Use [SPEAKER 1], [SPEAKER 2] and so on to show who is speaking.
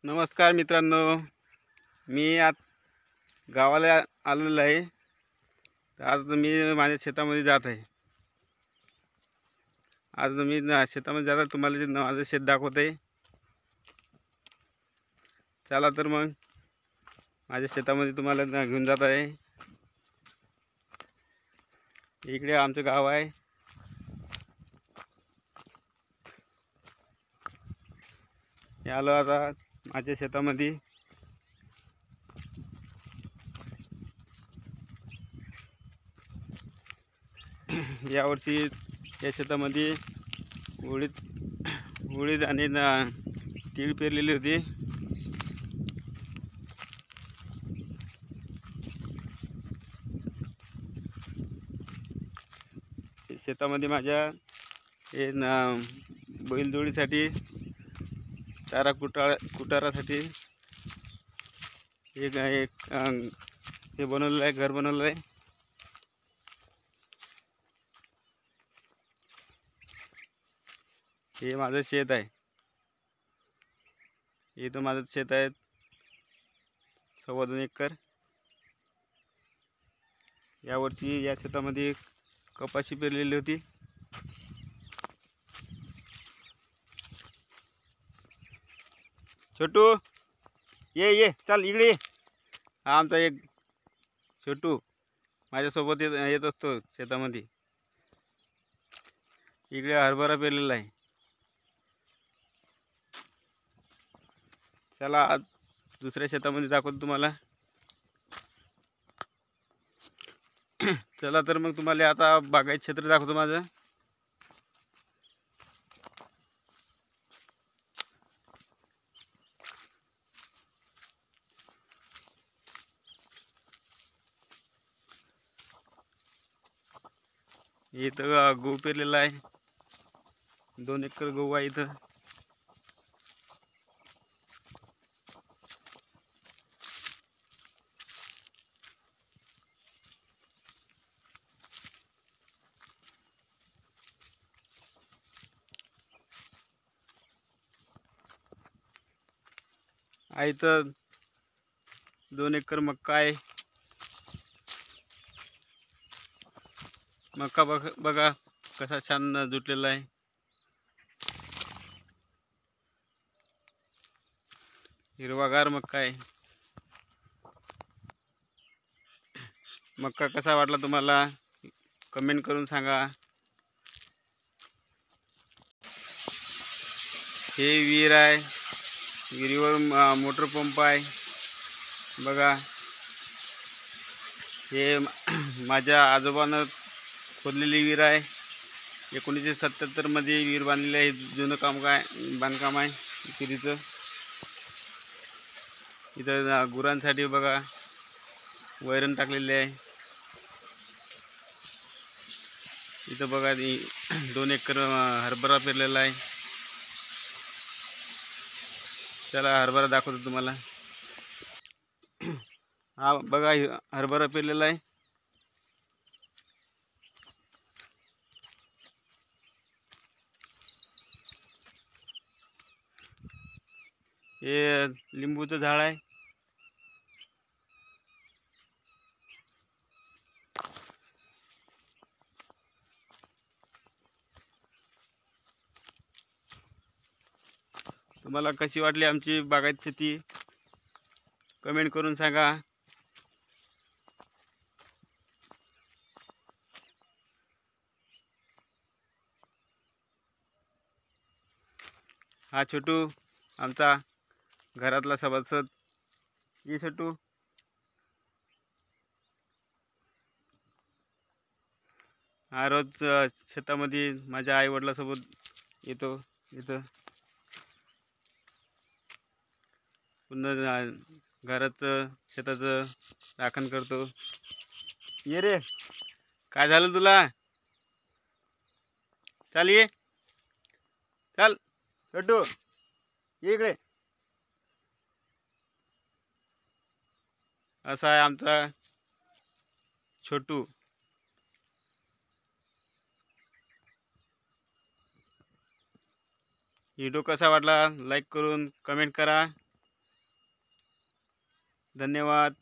[SPEAKER 1] नमस्कार मित्रांनो, मी आज गावाला आलेलो आहे. आज मी माझ्या शेतामध्ये जात आहे. आज मी शेतामध्ये जाता तुम्हाला माझं शेत दाखवत आहे. चला तर मग माझ्या शेतामध्ये तुम्हाला घेऊन जात आहे. इकडे आमचं गाव आहे. हे आलो आता माझ्या शेतामध्ये. यावर्षी या शेतामध्ये उडीद आणि तीळ पेरलेली होती. शेतामध्ये माझ्या हे बैलजोडीसाठी चारा कुटारासाठी एक हे बनवलेलं आहे, घर बनवलेलं आहे. हे माझं शेत आहे. इथं माझं शेत आहे 2.25 एकर. यावर्षी या शेतामध्ये कपाशी पेरलेली होती. छोटू ये चल इकडे ये. हा आमचा एक छोटू माझ्यासोबत येत असतो शेतामध्ये. इकडे हरभरा पेरलेला आहे. चला आज दुसऱ्या शेतामध्ये दाखवतो तुम्हाला. चला तर मग तुम्हाला आता बागायत क्षेत्र दाखवतो माझं. इथं गहू पेरलेला आहे. 2 एकर गहू आहे इथं. इथं 2 एकर मक्का आहे. मक्का बघा कसा छान जुटलेला आहे. हिरवागार मक्का आहे. मक्का कसा वाटला तुम्हाला कमेंट करून सांगा. हे विहीर आहे. विहिरीवर मोटर पंप आहे बघा. हे माझ्या आजोबानं खोदलेली विहीर आहे. 1977 मध्ये विहीर बांधलेली आहे. जुनं बांधकाम आहे विहिरीचं. इथं गुरांसाठी बघा वैरण टाकलेली आहे. इथं बघा 2 एकर हरभरा पेरलेला आहे. चला हरभरा दाखवतो तुम्हाला. हा बघा हरभरा पेरलेला आहे. हे लिंबूचं झाड आहे. तुम्हाला कशी वाटली आमची बागायत शेती कमेंट करून सांगा. हा छोटू आमचा घरातला सभासद. ये छोटू. हा रोज शेतामध्ये माझ्या आई वडिलांसोबत येतो. इथं पुन्हा घराचं शेताचं राखण करतो. ये रे, काय झालं तुला? चल ये, चल छोटू ये इकडे. असा आहे आमचा छोटू. व्हिडिओ कसा वाटला लाईक करून कमेंट करा. धन्यवाद.